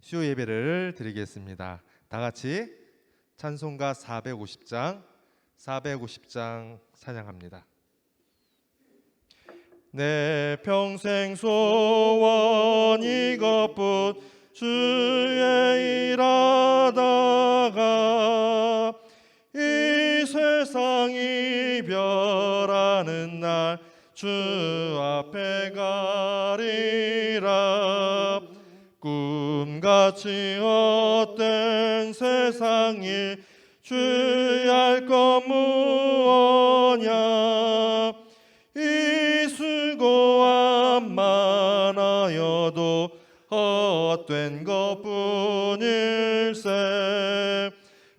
수요 예배를 드리겠습니다. 다 같이 찬송가 450장 찬양합니다. 내 평생 소원 이것뿐 주의 일하다가 이 세상 이별하는 날 주 앞에 가리라. 꿈같이 헛된 세상이 주의 할 것 무엇냐. 이 수고함 많아여도 헛된 것뿐일세.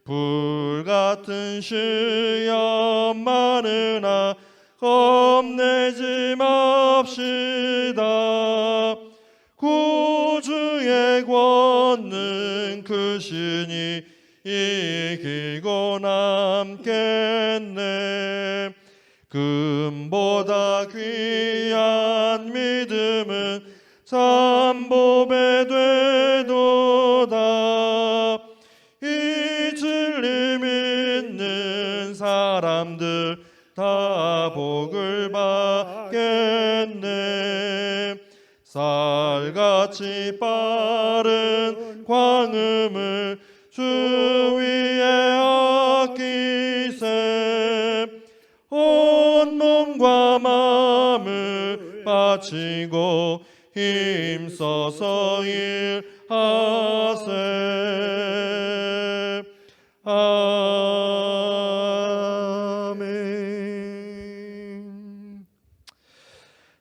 불같은 시험 많으나 겁내지 맙시다. 구주의 권능 크시니 이기고 남겠네. 금보다 귀한 믿음은 삼보배 되도다. 이 진리 믿는 사람들 다 복을 받겠네. 쌀같이 빠른 광음을 주 위에 아끼세. 온 몸과 마음을 바치고 힘써서 일하세. 아멘.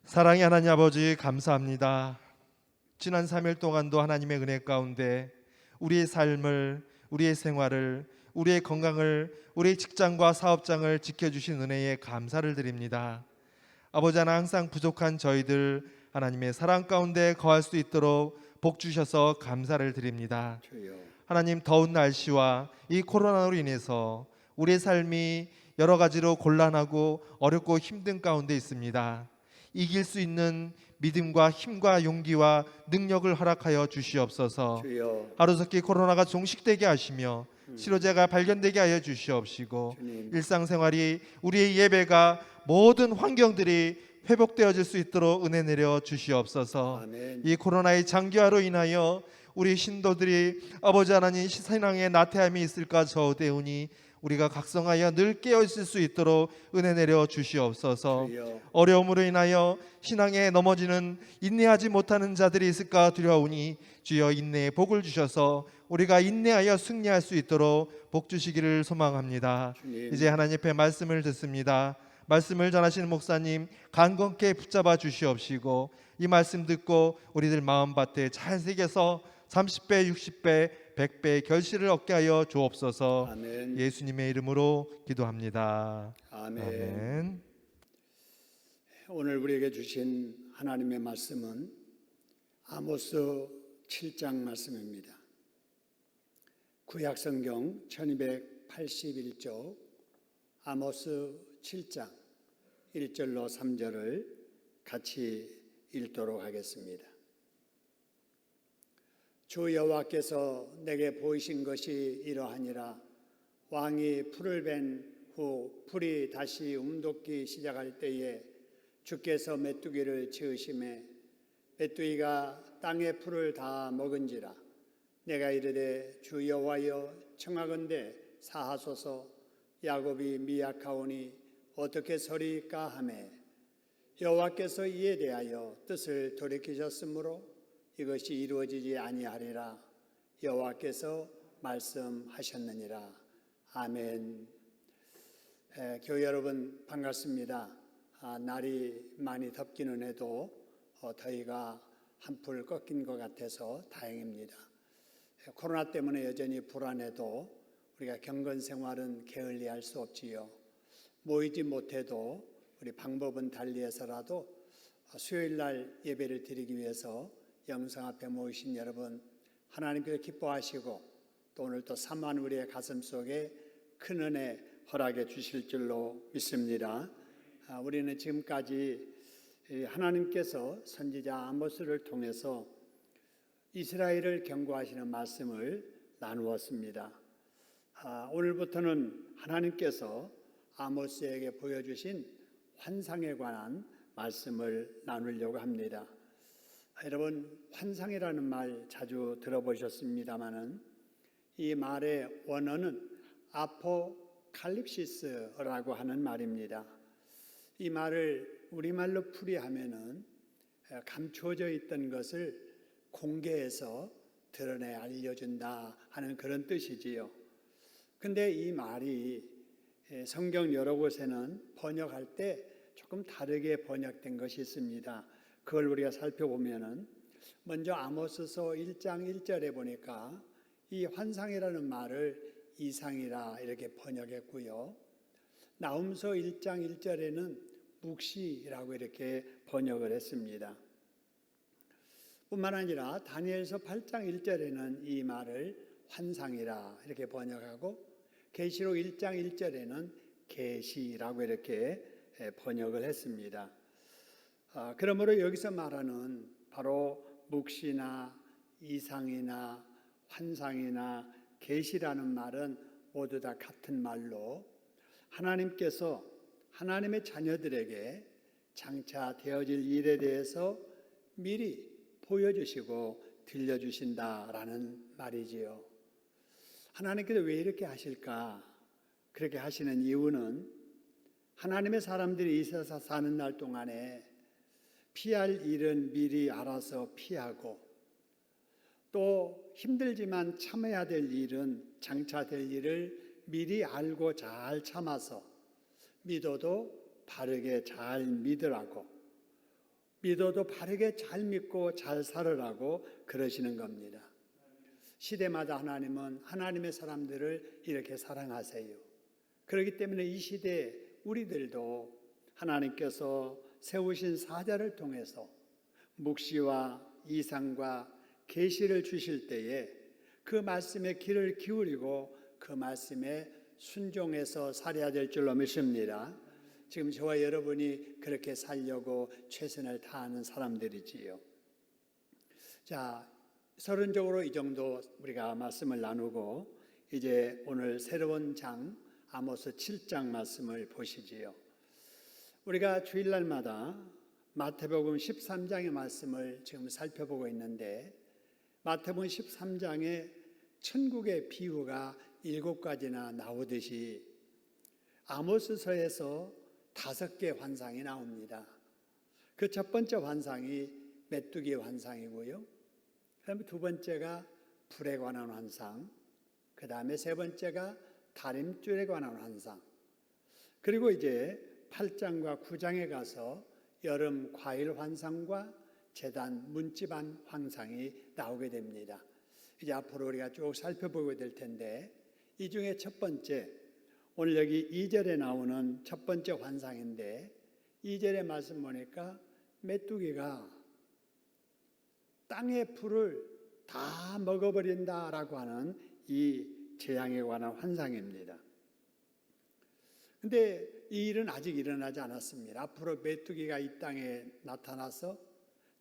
사랑의 하나님 아버지, 감사합니다. 지난 3일 동안도 하나님의 은혜 가운데 우리의 삶을, 우리의 생활을, 우리의 건강을, 우리의 직장과 사업장을 지켜주신 은혜에 감사를 드립니다. 아버지 하나, 항상 부족한 저희들 하나님의 사랑 가운데 거할 수 있도록 복 주셔서 감사를 드립니다. 하나님, 더운 날씨와 이 코로나로 인해서 우리의 삶이 여러 가지로 곤란하고 어렵고 힘든 가운데 있습니다. 이길 수 있는 믿음과 힘과 용기와 능력을 허락하여 주시옵소서. 하루속히 코로나가 종식되게 하시며 치료제가 발견되게 하여 주시옵시고, 일상생활이, 우리의 예배가, 모든 환경들이 회복되어질 수 있도록 은혜 내려 주시옵소서. 아멘. 이 코로나의 장기화로 인하여 우리 신도들이 아버지 하나님 신앙에 나태함이 있을까 저우되오니 우리가 각성하여 늘 깨어 있을 수 있도록 은혜 내려 주시옵소서. 주여. 어려움으로 인하여 신앙에 넘어지는 인내하지 못하는 자들이 있을까 두려우니 주여 인내의 복을 주셔서 우리가 인내하여 승리할 수 있도록 복 주시기를 소망합니다. 주님. 이제 하나님 앞에 말씀을 듣습니다. 말씀을 전하시는 목사님 강건케 붙잡아 주시옵시고, 이 말씀 듣고 우리들 마음밭에 잘 새겨서 30배, 60배, 100배의 결실을 얻게 하여 주옵소서. 아멘. 예수님의 이름으로 기도합니다. 아멘. 아멘. 오늘 우리에게 주신 하나님의 말씀은 아모스 7장 말씀입니다. 구약성경 1281쪽 아모스 7장 1절로 3절을 같이 읽도록 하겠습니다. 주 여호와께서 내게 보이신 것이 이러하니라. 왕이 풀을 벤 후 풀이 다시 움돋기 시작할 때에 주께서 메뚜기를 지으심에 메뚜기가 땅의 풀을 다 먹은지라. 내가 이르되 주 여호와여 청하건대 사하소서. 야곱이 미약하오니 어떻게 서리까 하매 여호와께서 이에 대하여 뜻을 돌이키셨으므로 이것이 이루어지지 아니하리라. 여호와께서 말씀하셨느니라. 아멘. 교회 여러분 반갑습니다. 날이 많이 덥기는 해도 더위가 한풀 꺾인 것 같아서 다행입니다. 코로나 때문에 여전히 불안해도 우리가 경건 생활은 게을리할 수 없지요. 모이지 못해도 우리 방법은 달리해서라도 수요일 날 예배를 드리기 위해서 영성 앞에 모이신 여러분, 하나님께서 기뻐하시고 또 오늘 또 삼한 우리의 가슴 속에 큰 은혜 허락해 주실 줄로 믿습니다. 우리는 지금까지 하나님께서 선지자 아모스를 통해서 이스라엘을 경고하시는 말씀을 나누었습니다. 오늘부터는 하나님께서 아모스에게 보여주신 환상에 관한 말씀을 나누려고 합니다. 여러분, 환상이라는 말 자주 들어보셨습니다마는 이 말의 원어는 아포칼립시스라고 하는 말입니다. 이 말을 우리말로 풀이하면은 감추어져 있던 것을 공개해서 드러내 알려준다 하는 그런 뜻이지요. 근데 이 말이 성경 여러 곳에는 번역할 때 조금 다르게 번역된 것이 있습니다. 그걸 우리가 살펴보면은 먼저 아모스서 1장 1절에 보니까 이 환상이라는 말을 이상이라 이렇게 번역했고요. 나훔서 1장 1절에는 묵시라고 이렇게 번역을 했습니다. 뿐만 아니라 다니엘서 8장 1절에는 이 말을 환상이라 이렇게 번역하고 계시록 1장 1절에는 계시라고 이렇게 번역을 했습니다. 그러므로 여기서 말하는 바로 묵시나 이상이나 환상이나 계시라는 말은 모두 다 같은 말로 하나님께서 하나님의 자녀들에게 장차 되어질 일에 대해서 미리 보여주시고 들려주신다라는 말이지요. 하나님께서 왜 이렇게 하실까? 그렇게 하시는 이유는 하나님의 사람들이 이 세상 사는 날 동안에 피할 일은 미리 알아서 피하고 또 힘들지만 참아야 될 일은 장차 될 일을 미리 알고 잘 참아서 믿어도 바르게 잘 믿으라고 믿어도 바르게 잘 믿고 잘 살으라고 그러시는 겁니다. 시대마다 하나님은 하나님의 사람들을 이렇게 사랑하세요. 그렇기 때문에 이 시대에 우리들도 하나님께서 세우신 사자를 통해서 묵시와 이상과 계시를 주실 때에 그 말씀에 귀를 기울이고 그 말씀에 순종해서 살아야 될 줄로 믿습니다. 지금 저와 여러분이 그렇게 살려고 최선을 다하는 사람들이지요. 자, 서론적으로 이 정도 우리가 말씀을 나누고 이제 오늘 새로운 장 아모스 7장 말씀을 보시지요. 우리가 주일날마다 마태복음 13장의 말씀을 지금 살펴보고 있는데 마태복음 13장에 천국의 비유가 7가지나 나오듯이 아모스서에서 5개 환상이 나옵니다. 그 첫 번째 환상이 메뚜기 환상이고요. 그다음에 두 번째가 불에 관한 환상, 그 다음에 세 번째가 다림줄에 관한 환상, 그리고 이제 8장과 9장에 가서 여름 과일 환상과 제단 문지반 환상이 나오게 됩니다. 이제 앞으로 우리가 쭉 살펴보게 될 텐데 이 중에 첫 번째, 오늘 여기 2절에 나오는 첫 번째 환상인데 2절의 말씀 보니까 메뚜기가 땅의 풀을 다 먹어버린다라고 하는 이 재앙에 관한 환상입니다. 근데 이 일은 아직 일어나지 않았습니다. 앞으로 메뚜기가 이 땅에 나타나서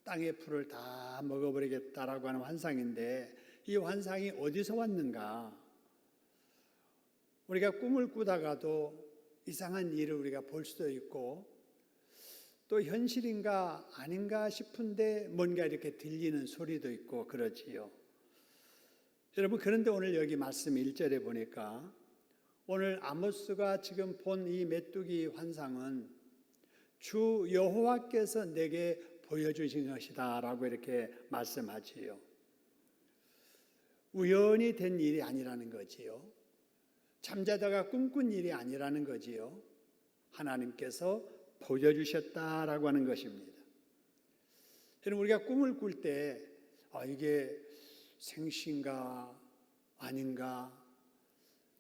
땅의 풀을 다 먹어버리겠다라고 하는 환상인데 이 환상이 어디서 왔는가? 우리가 꿈을 꾸다가도 이상한 일을 우리가 볼 수도 있고 또 현실인가 아닌가 싶은데 뭔가 이렇게 들리는 소리도 있고 그러지요. 여러분, 그런데 오늘 여기 말씀 1절에 보니까 오늘 아모스가 지금 본 이 메뚜기 환상은 주 여호와께서 내게 보여주신 것이다 라고 이렇게 말씀하지요. 우연히 된 일이 아니라는 거지요. 잠자다가 꿈꾼 일이 아니라는 거지요. 하나님께서 보여주셨다라고 하는 것입니다. 여러분, 우리가 꿈을 꿀 때 이게 생시인가 아닌가,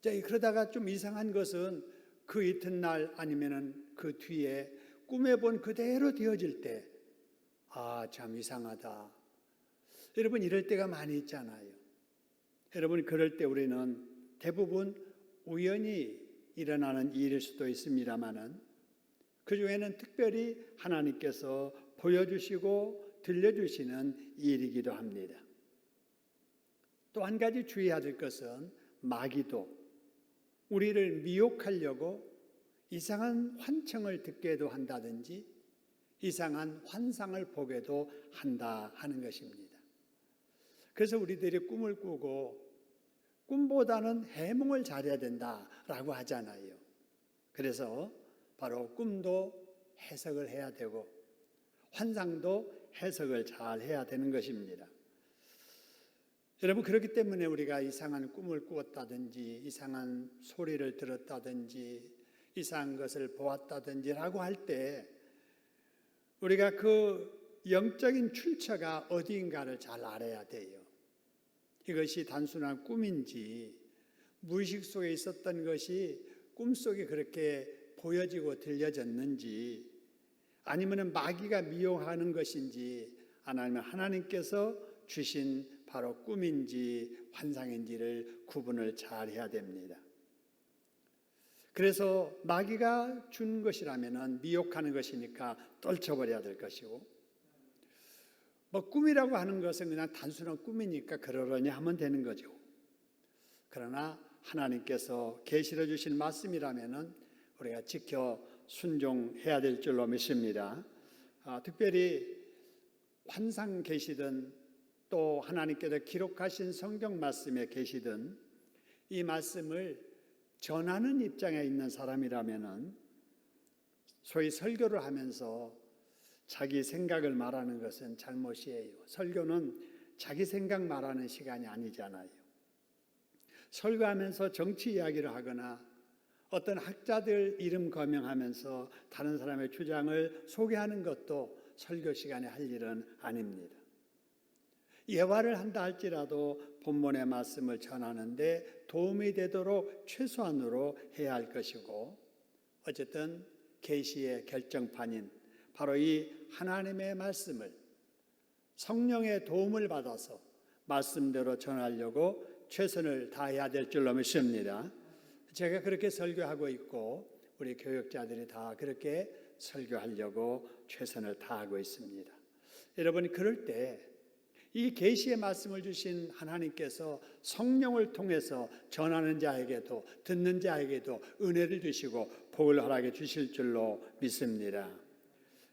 자, 그러다가 좀 이상한 것은 그 이튿날 아니면은 그 뒤에 꿈에 본 그대로 되어질 때 참 이상하다. 여러분, 이럴 때가 많이 있잖아요. 여러분, 그럴 때 우리는 대부분 우연히 일어나는 일일 수도 있습니다만은 그 중에는 특별히 하나님께서 보여주시고 들려주시는 일이기도 합니다. 또 한 가지 주의해야 될 것은 마귀도 우리를 미혹하려고 이상한 환청을 듣게도 한다든지 이상한 환상을 보게도 한다 하는 것입니다. 그래서 우리들이 꿈을 꾸고 꿈보다는 해몽을 잘해야 된다라고 하잖아요. 그래서 바로 꿈도 해석을 해야 되고 환상도 해석을 잘 해야 되는 것입니다. 여러분, 그렇기 때문에 우리가 이상한 꿈을 꾸었다든지 이상한 소리를 들었다든지 이상한 것을 보았다든지 라고 할 때 우리가 그 영적인 출처가 어디인가를 잘 알아야 돼요. 이것이 단순한 꿈인지 무의식 속에 있었던 것이 꿈속에 그렇게 보여지고 들려졌는지 아니면 마귀가 미혹하는 것인지 아니면 하나님께서 주신 바로 꿈인지 환상인지를 구분을 잘 해야 됩니다. 그래서 마귀가 준 것이라면 미혹하는 것이니까 떨쳐버려야 될 것이고 꿈이라고 하는 것은 그냥 단순한 꿈이니까 그러려니 하면 되는 거죠. 그러나 하나님께서 계시해 주신 말씀이라면 우리가 지켜 순종해야 될 줄로 믿습니다. 특별히 환상 계시든 또 하나님께서 기록하신 성경 말씀에 계시든 이 말씀을 전하는 입장에 있는 사람이라면 소위 설교를 하면서 자기 생각을 말하는 것은 잘못이에요. 설교는 자기 생각 말하는 시간이 아니잖아요. 설교하면서 정치 이야기를 하거나 어떤 학자들 이름 거명하면서 다른 사람의 주장을 소개하는 것도 설교 시간에 할 일은 아닙니다. 예화를 한다 할지라도 본문의 말씀을 전하는데 도움이 되도록 최소한으로 해야 할 것이고 어쨌든 계시의 결정판인 바로 이 하나님의 말씀을 성령의 도움을 받아서 말씀대로 전하려고 최선을 다해야 될 줄로 믿습니다. 제가 그렇게 설교하고 있고 우리 교역자들이 다 그렇게 설교하려고 최선을 다하고 있습니다. 여러분, 그럴 때 이 계시의 말씀을 주신 하나님께서 성령을 통해서 전하는 자에게도 듣는 자에게도 은혜를 주시고 복을 허락해 주실 줄로 믿습니다.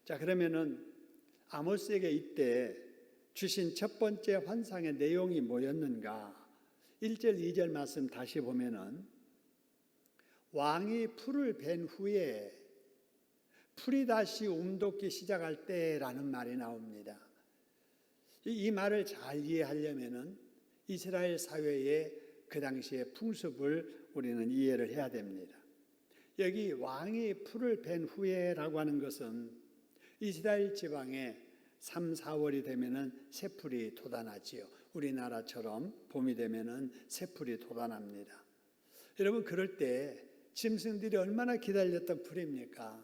자, 그러면은 아모스에게 이때 주신 첫 번째 환상의 내용이 뭐였는가? 1절, 2절 말씀 다시 보면은 왕이 풀을 벤 후에 풀이 다시 움돋기 시작할 때라는 말이 나옵니다. 이 말을 잘 이해하려면은 이스라엘 사회의 그 당시의 풍습을 우리는 이해를 해야 됩니다. 여기 왕이 풀을 벤 후에라고 하는 것은 이스라엘 지방에 3, 4월이 되면은 새풀이 돋아나지요. 우리나라처럼 봄이 되면은 새풀이 돋아납니다. 여러분, 그럴 때 짐승들이 얼마나 기다렸던 풀입니까?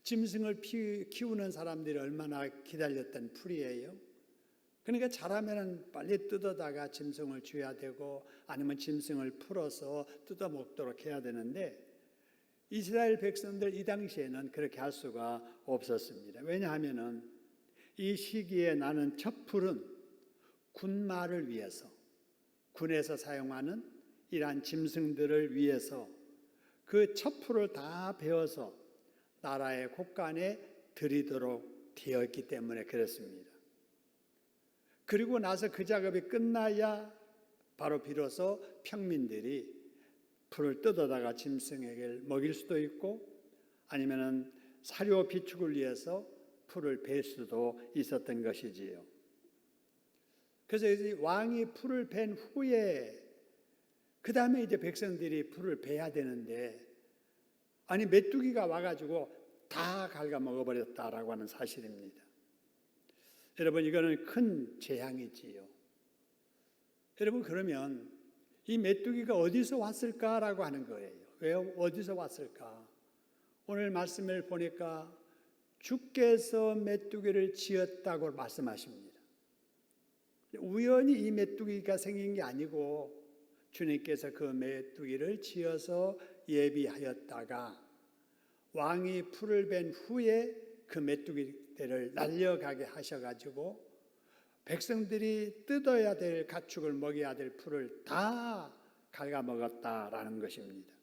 짐승을 키우는 사람들이 얼마나 기다렸던 풀이에요. 그러니까 자라면은 빨리 뜯어다가 짐승을 줘야 되고 아니면 짐승을 풀어서 뜯어 먹도록 해야 되는데 이스라엘 백성들 이 당시에는 그렇게 할 수가 없었습니다. 왜냐하면은 이 시기에 나는 첫 풀은 군마를 위해서 군에서 사용하는 이러한 짐승들을 위해서 그 첫 풀을 다 베어서 나라의 곳간에 드리도록 되었기 때문에 그렇습니다. 그리고 나서 그 작업이 끝나야 바로 비로소 평민들이 풀을 뜯어다가 짐승에게 먹일 수도 있고 아니면은 사료 비축을 위해서 풀을 벨 수도 있었던 것이지요. 그래서 이제 왕이 풀을 벤 후에 그 다음에 이제 백성들이 풀을 베야 되는데 아니 메뚜기가 와가지고 다 갉아 먹어버렸다라고 하는 사실입니다. 여러분, 이거는 큰 재앙이지요. 여러분, 그러면 이 메뚜기가 어디서 왔을까라고 하는 거예요. 왜 어디서 왔을까? 오늘 말씀을 보니까 주께서 메뚜기를 지었다고 말씀하십니다. 우연히 이 메뚜기가 생긴 게 아니고 주님께서 그 메뚜기를 지어서 예비하였다가 왕이 풀을 벤 후에 그 메뚜기들을 날려가게 하셔가지고 백성들이 뜯어야 될 가축을 먹여야 될 풀을 다 갉아먹었다라는 것입니다.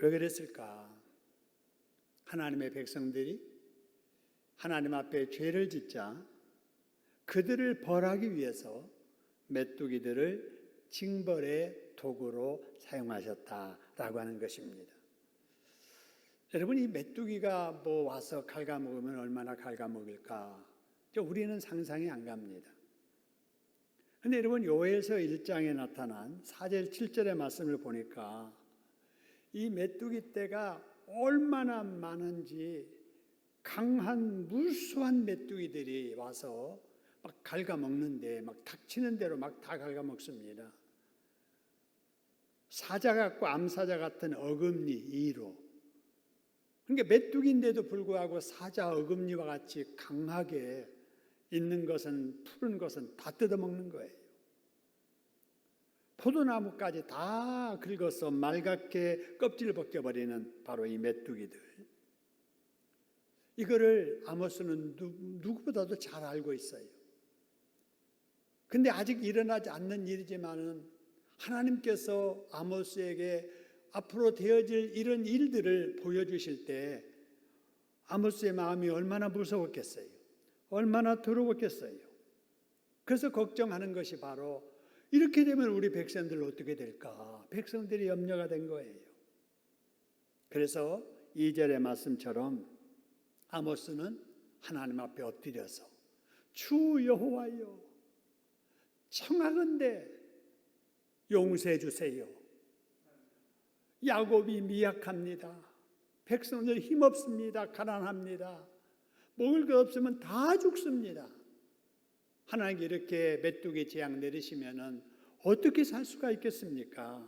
왜 그랬을까? 하나님의 백성들이 하나님 앞에 죄를 짓자 그들을 벌하기 위해서 메뚜기들을 징벌의 도구로 사용하셨다라고 하는 것입니다. 여러분, 이 메뚜기가 뭐 와서 갉아먹으면 얼마나 갉아먹을까? 우리는 상상이 안 갑니다. 그런데 여러분, 요엘서 1장에 나타난 4절 7절의 말씀을 보니까 이 메뚜기 떼가 얼마나 많은지 강한 무수한 메뚜기들이 와서 막 갉아먹는데 막 닥치는 대로 막 다 갉아먹습니다. 사자 같고 암사자 같은 어금니 2로. 그러니까 메뚜기인데도 불구하고 사자 어금니와 같이 강하게 있는 것은 푸른 것은 다 뜯어먹는 거예요. 포도나무까지 다 긁어서 말갛게 껍질을 벗겨버리는 바로 이 메뚜기들. 이거를 아모스는 누구보다도 잘 알고 있어요. 근데 아직 일어나지 않는 일이지만은 하나님께서 아모스에게 앞으로 되어질 이런 일들을 보여주실 때 아모스의 마음이 얼마나 무서웠겠어요. 얼마나 두려웠겠어요. 그래서 걱정하는 것이 바로 이렇게 되면 우리 백성들 어떻게 될까? 백성들이 염려가 된 거예요. 그래서 2절의 말씀처럼 아모스는 하나님 앞에 엎드려서 주 여호와여 청하건대 용서해 주세요. 야곱이 미약합니다. 백성들 힘없습니다. 가난합니다. 먹을 거 없으면 다 죽습니다. 하나님께 이렇게 메뚜기 재앙 내리시면은 어떻게 살 수가 있겠습니까?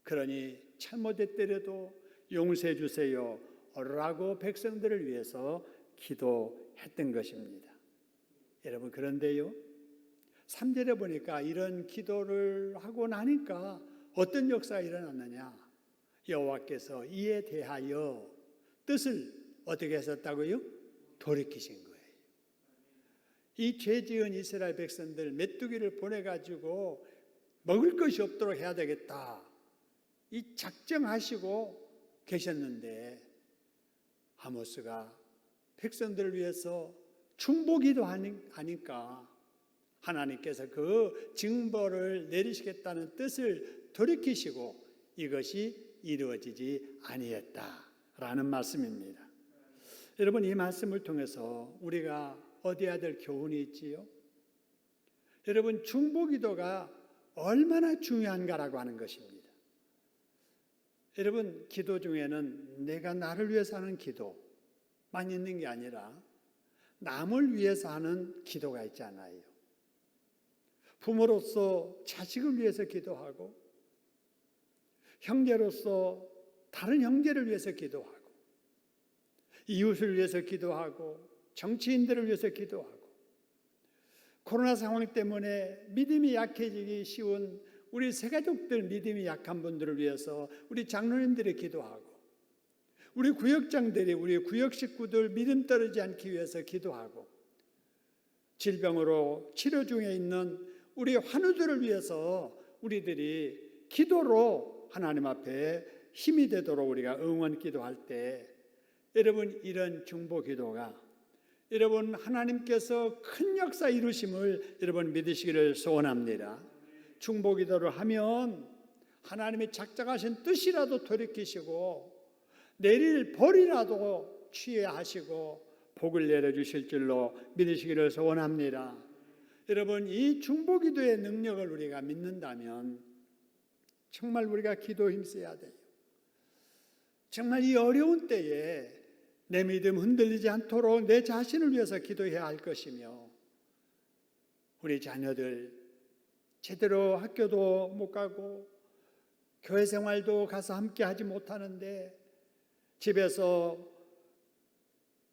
그러니 잘못했더라도 용서해 주세요 라고 백성들을 위해서 기도했던 것입니다. 여러분, 그런데요 3절에 보니까 이런 기도를 하고 나니까 어떤 역사가 일어났느냐? 여호와께서 이에 대하여 뜻을 어떻게 하셨다고요? 돌이키신 거예요. 이 죄 지은 이스라엘 백성들 메뚜기를 보내가지고 먹을 것이 없도록 해야 되겠다, 이 작정하시고 계셨는데 아모스가 백성들을 위해서 중보기도 하니까 하나님께서 그 징벌을 내리시겠다는 뜻을 돌이키시고 이것이 이루어지지 아니했다라는 말씀입니다. 여러분, 이 말씀을 통해서 우리가 얻어야 될 교훈이 있지요. 여러분, 중보기도가 얼마나 중요한가라고 하는 것입니다. 여러분, 기도 중에는 내가 나를 위해서 하는 기도만 있는 게 아니라 남을 위해서 하는 기도가 있잖아요. 부모로서 자식을 위해서 기도하고, 형제로서 다른 형제를 위해서 기도하고, 이웃을 위해서 기도하고, 정치인들을 위해서 기도하고, 코로나 상황 때문에 믿음이 약해지기 쉬운 우리 새가족들 믿음이 약한 분들을 위해서 우리 장로님들이 기도하고, 우리 구역장들이 우리 구역 식구들 믿음 떨어지지 않기 위해서 기도하고, 질병으로 치료 중에 있는 우리 환우들을 위해서 우리들이 기도로 하나님 앞에 힘이 되도록 우리가 응원 기도할 때, 여러분, 이런 중보 기도가 여러분 하나님께서 큰 역사 이루심을 여러분 믿으시기를 소원합니다. 중보 기도를 하면 하나님이 작정하신 뜻이라도 돌이키시고 내릴 벌이라도 취하시고 복을 내려주실 줄로 믿으시기를 소원합니다. 여러분, 이 중보 기도의 능력을 우리가 믿는다면 정말 우리가 기도 힘써야 돼요. 정말 이 어려운 때에 내 믿음 흔들리지 않도록 내 자신을 위해서 기도해야 할 것이며, 우리 자녀들 제대로 학교도 못 가고 교회 생활도 가서 함께 하지 못하는데 집에서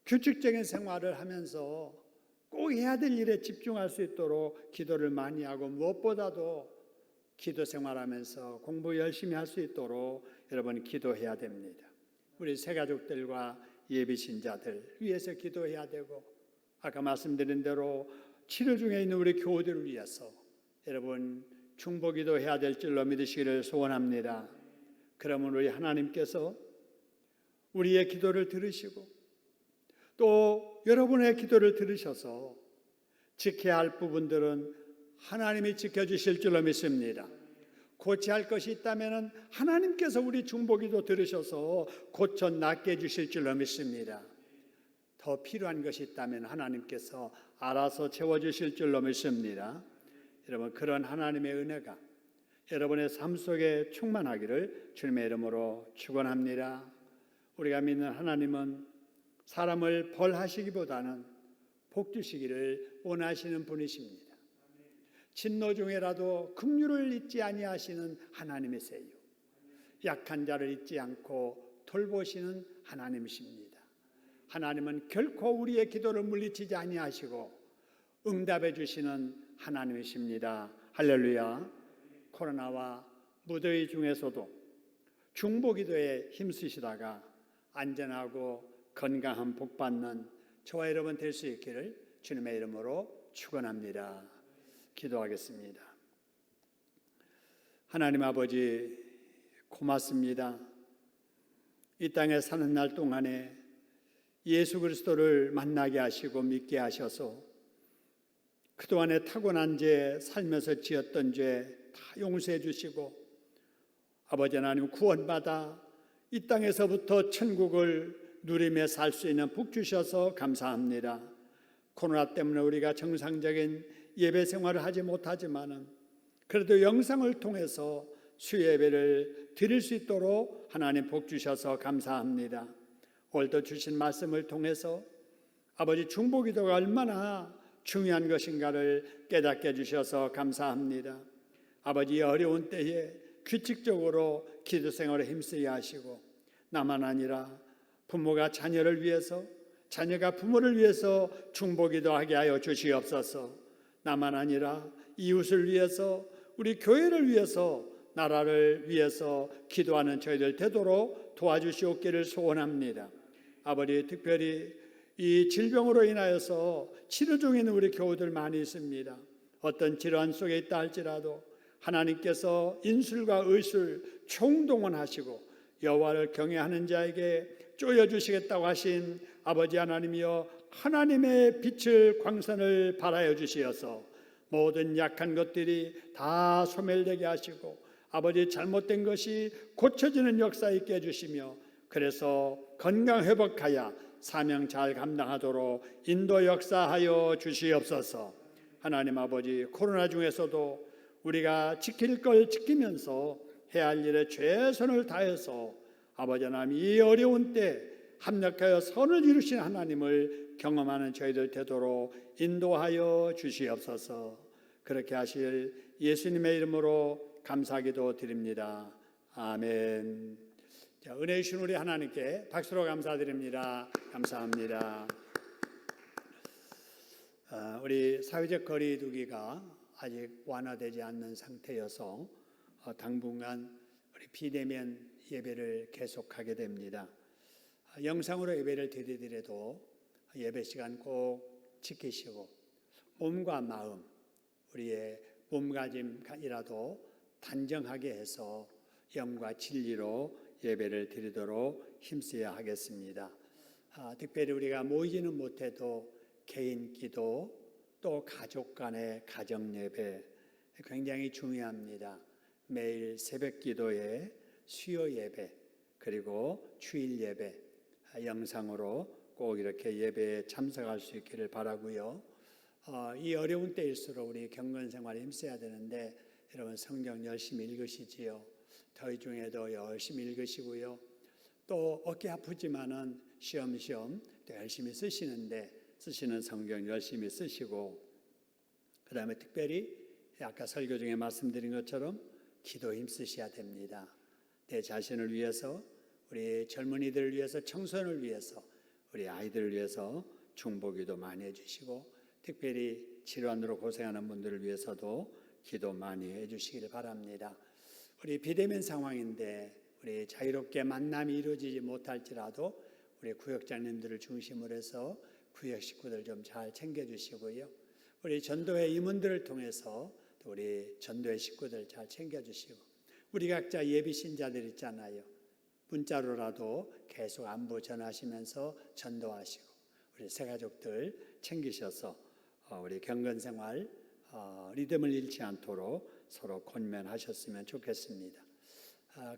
규칙적인 생활을 하면서 꼭 해야 될 일에 집중할 수 있도록 기도를 많이 하고, 무엇보다도 기도 생활하면서 공부 열심히 할 수 있도록 여러분 기도해야 됩니다. 우리 새가족들과 예비신자들 위해서 기도해야 되고, 아까 말씀드린 대로 치료 중에 있는 우리 교우들을 위해서 여러분 중보기도 해야 될 줄로 믿으시기를 소원합니다. 그러면 우리 하나님께서 우리의 기도를 들으시고 또 여러분의 기도를 들으셔서 지켜야 할 부분들은 하나님이 지켜주실 줄로 믿습니다. 고쳐야 할 것이 있다면 하나님께서 우리 중보기도 들으셔서 고쳐 낫게 해주실 줄로 믿습니다. 더 필요한 것이 있다면 하나님께서 알아서 채워주실 줄로 믿습니다. 여러분 그런 하나님의 은혜가 여러분의 삶 속에 충만하기를 주님의 이름으로 축원합니다. 우리가 믿는 하나님은 사람을 벌하시기보다는 복 주시기를 원하시는 분이십니다. 진노 중에라도 긍휼을 잊지 아니하시는 하나님이세요. 약한 자를 잊지 않고 돌보시는 하나님이십니다. 하나님은 결코 우리의 기도를 물리치지 아니하시고 응답해 주시는 하나님이십니다. 할렐루야. 코로나와 무더위 중에서도 중보기도에 힘쓰시다가 안전하고 건강한 복 받는 저와 여러분 될 수 있기를 주님의 이름으로 축원합니다. 기도하겠습니다. 하나님 아버지 고맙습니다. 이 땅에 사는 날 동안에 예수 그리스도를 만나게 하시고 믿게 하셔서 그동안에 타고난 죄, 살면서 지었던 죄 다 용서해 주시고 아버지 하나님 구원받아 이 땅에서부터 천국을 누리며 살 수 있는 복 주셔서 감사합니다. 코로나 때문에 우리가 정상적인 예배 생활을 하지 못하지만은 그래도 영상을 통해서 수예배를 드릴 수 있도록 하나님 복 주셔서 감사합니다. 오늘도 주신 말씀을 통해서 아버지 중보기도가 얼마나 중요한 것인가를 깨닫게 해주셔서 감사합니다. 아버지 어려운 때에 규칙적으로 기도 생활에 힘쓰게 하시고 나만 아니라 부모가 자녀를 위해서 자녀가 부모를 위해서 중보기도하게 하여 주시옵소서. 나만 아니라 이웃을 위해서 우리 교회를 위해서 나라를 위해서 기도하는 저희들 되도록 도와주시옵기를 소원합니다. 아버지 특별히 이 질병으로 인하여서 치료 중에 있는 우리 교우들 많이 있습니다. 어떤 질환 속에 있다 할지라도 하나님께서 인술과 의술 총동원하시고 여호와를 경외하는 자에게 쪼여주시겠다고 하신 아버지 하나님이여 하나님의 빛을 광선을 발하여 주시어서 모든 약한 것들이 다 소멸되게 하시고 아버지 잘못된 것이 고쳐지는 역사 있게 해주시며 그래서 건강 회복하여 사명 잘 감당하도록 인도 역사하여 주시옵소서. 하나님 아버지 코로나 중에서도 우리가 지킬 걸 지키면서 해야 할 일에 최선을 다해서 아버지 하나님 이 어려운 때 합력하여 선을 이루신 하나님을 경험하는 저희들 되도록 인도하여 주시옵소서. 그렇게 하실 예수님의 이름으로 감사기도 드립니다. 아멘. 자, 은혜 주신 우리 하나님께 박수로 감사드립니다. 감사합니다. 우리 사회적 거리두기가 아직 완화되지 않는 상태여서 당분간 우리 비대면 예배를 계속하게 됩니다. 영상으로 예배를 드리더라도 예배 시간 꼭 지키시고 몸과 마음, 우리의 몸가짐이라도 단정하게 해서 영과 진리로 예배를 드리도록 힘써야 하겠습니다. 특별히 우리가 모이지는 못해도 개인 기도 또 가족 간의 가정 예배 굉장히 중요합니다. 매일 새벽 기도에 수요 예배 그리고 주일 예배 영상으로 꼭 이렇게 예배에 참석할 수 있기를 바라고요. 이 어려운 때일수록 우리 경건 생활에 힘써야 되는데 여러분 성경 열심히 읽으시지요. 더위 중에도 열심히 읽으시고요. 또 어깨 아프지만은 쉬엄쉬엄 또 열심히 쓰시는 성경 열심히 쓰시고 그 다음에 특별히 아까 설교 중에 말씀드린 것처럼 기도 힘쓰셔야 됩니다. 내 자신을 위해서 우리 젊은이들을 위해서 청소년을 위해서 우리 아이들을 위해서 중보기도 많이 해주시고 특별히 질환으로 고생하는 분들을 위해서도 기도 많이 해주시기를 바랍니다. 우리 비대면 상황인데 우리 자유롭게 만남이 이루어지지 못할지라도 우리 구역장님들을 중심으로 해서 구역 식구들 좀 잘 챙겨주시고요. 우리 전도회 임원들을 통해서 또 우리 전도회 식구들 잘 챙겨주시고, 우리 각자 예비 신자들 있잖아요. 문자로라도 계속 안부 전하시면서 전도하시고, 우리 새가족들 챙기셔서 우리 경건생활 리듬을 잃지 않도록 서로 권면하셨으면 좋겠습니다.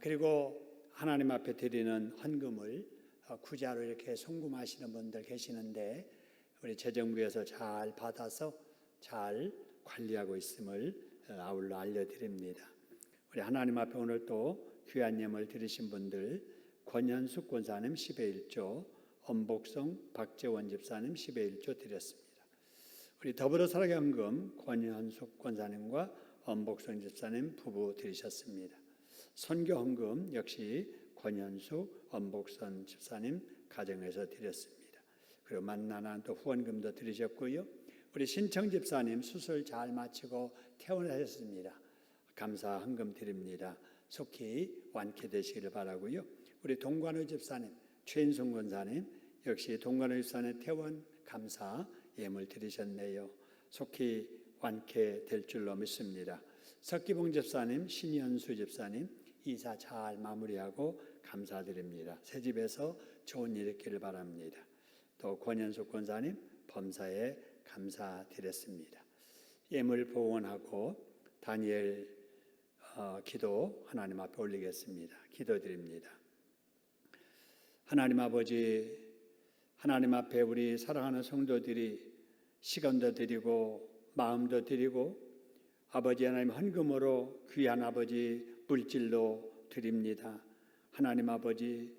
그리고 하나님 앞에 드리는 헌금을 구자로 이렇게 송금하시는 분들 계시는데, 우리 재정부에서 잘 받아서 잘 관리하고 있음을 아울러 알려드립니다. 우리 하나님 앞에 오늘 또 귀한 예물 드리신 분들, 권현숙 권사님 10의 1조, 엄복성 박재원 집사님 10의 1조 드렸습니다. 우리 더불어 살아가기 헌금 권현숙 권사님과 엄복성 집사님 부부 드리셨습니다. 선교 헌금 역시 권현숙, 엄복선 집사님 가정에서 드렸습니다. 그리고 만나난 또 후원금도 드리셨고요. 우리 신청 집사님 수술 잘 마치고 퇴원하셨습니다. 감사 헌금 드립니다. 속히 완쾌되시기를 바라고요. 우리 동관우 집사님, 최인성 권사님 역시 동관우 집사님 퇴원 감사 예물 드리셨네요. 속히 완쾌될 줄로 믿습니다. 석기봉 집사님, 신현수 집사님 이사 잘 마무리하고 감사드립니다. 새 집에서 좋은 일 있기를 바랍니다. 또 권현숙 권사님 범사에 감사드렸습니다. 예물 보원하고 다니엘 기도 하나님 앞에 올리겠습니다. 기도드립니다. 하나님 아버지, 하나님 앞에 우리 사랑하는 성도들이 시간도 드리고 마음도 드리고 아버지 하나님 헌금으로 귀한 아버지 물질로 드립니다. 하나님 아버지,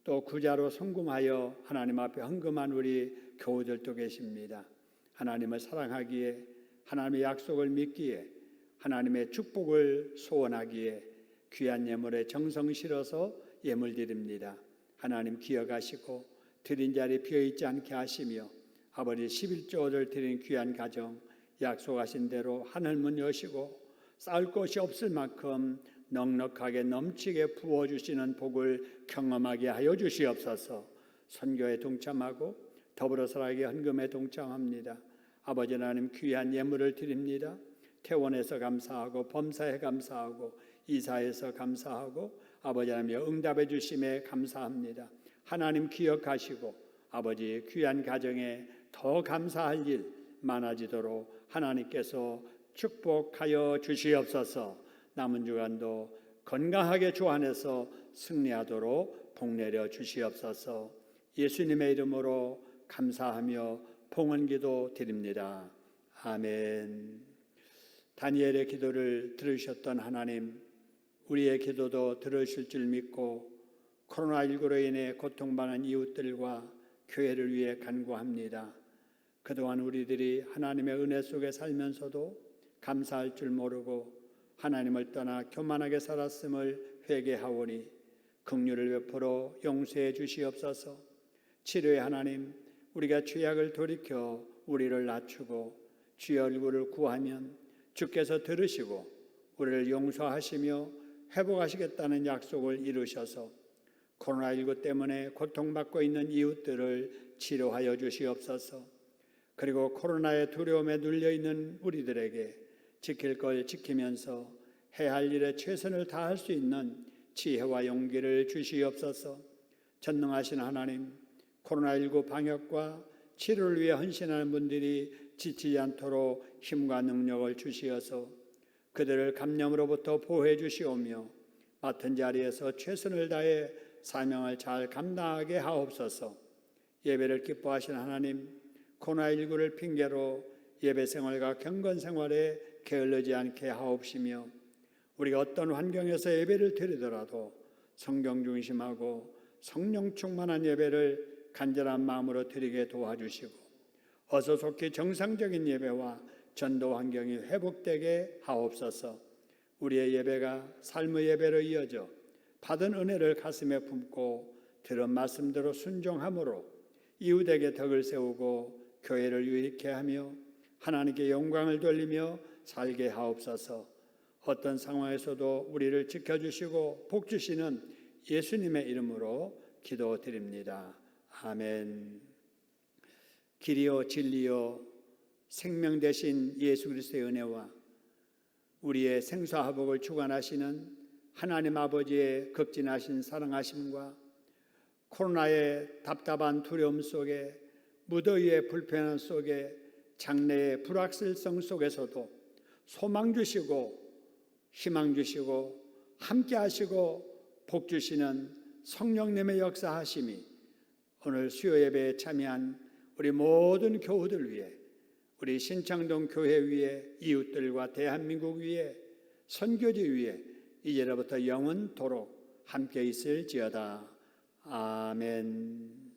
또 구자로 송금하여 하나님 앞에 헌금한 우리 교우들도 계십니다. 하나님을 사랑하기에, 하나님의 약속을 믿기에, 하나님의 축복을 소원하기에 귀한 예물에 정성 실어서 예물 드립니다. 하나님 기억하시고 드린 자리 비어있지 않게 하시며 아버지 11조를 드린 귀한 가정 약속하신 대로 하늘문 여시고 쌓을 곳이 없을 만큼 넉넉하게 넘치게 부어주시는 복을 경험하게 하여 주시옵소서. 선교에 동참하고 더불어 살아가기 헌금에 동참합니다. 아버지 하나님 귀한 예물을 드립니다. 퇴원해서 감사하고 범사에 감사하고 이사해서 감사하고 아버지 하나님 응답해 주심에 감사합니다. 하나님 기억하시고 아버지 귀한 가정에 더 감사할 일 많아지도록 하나님께서 축복하여 주시옵소서. 남은 주간도 건강하게 주 안에서 승리하도록 복내려 주시옵소서. 예수님의 이름으로 감사하며 봉헌기도 드립니다. 아멘. 다니엘의 기도를 들으셨던 하나님, 우리의 기도도 들으실 줄 믿고 코로나19로 인해 고통받는 이웃들과 교회를 위해 간구합니다. 그동안 우리들이 하나님의 은혜 속에 살면서도 감사할 줄 모르고 하나님을 떠나 교만하게 살았음을 회개하오니 긍휼을 베풀어 용서해 주시옵소서. 치료의 하나님, 우리가 죄악을 돌이켜 우리를 낮추고 주의 얼굴을 구하면 주께서 들으시고 우리를 용서하시며 회복하시겠다는 약속을 이루셔서 코로나19 때문에 고통받고 있는 이웃들을 치료하여 주시옵소서. 그리고 코로나의 두려움에 눌려있는 우리들에게 지킬 걸 지키면서 해야 할 일에 최선을 다할 수 있는 지혜와 용기를 주시옵소서. 전능하신 하나님, 코로나19 방역과 치료를 위해 헌신하는 분들이 지치지 않도록 힘과 능력을 주시어서 그들을 감염으로부터 보호해 주시오며 맡은 자리에서 최선을 다해 사명을 잘 감당하게 하옵소서. 예배를 기뻐하신 하나님, 코로나19를 핑계로 예배 생활과 경건 생활에 게을르지 않게 하옵시며 우리가 어떤 환경에서 예배를 드리더라도 성경 중심하고 성령 충만한 예배를 간절한 마음으로 드리게 도와주시고 어서 속히 정상적인 예배와 전도 환경이 회복되게 하옵소서. 우리의 예배가 삶의 예배로 이어져 받은 은혜를 가슴에 품고 들은 말씀대로 순종함으로 이웃에게 덕을 세우고 교회를 유익케 하며 하나님께 영광을 돌리며 살게 하옵소서. 어떤 상황에서도 우리를 지켜주시고 복주시는 예수님의 이름으로 기도드립니다. 아멘. 길이요 진리요 생명 되신 예수 그리스도의 은혜와 우리의 생사화복을 주관하시는 하나님 아버지의 극진하신 사랑하심과 코로나의 답답한 두려움 속에, 무더위의 불편함 속에, 장래의 불확실성 속에서도 소망 주시고 희망 주시고 함께 하시고 복 주시는 성령님의 역사하심이 오늘 수요 예배에 참여한 우리 모든 교우들 위해, 우리 신창동 교회 위에, 이웃들과 대한민국 위에, 선교지 위에 이제로부터 영원토록 함께 있을지어다. 아멘.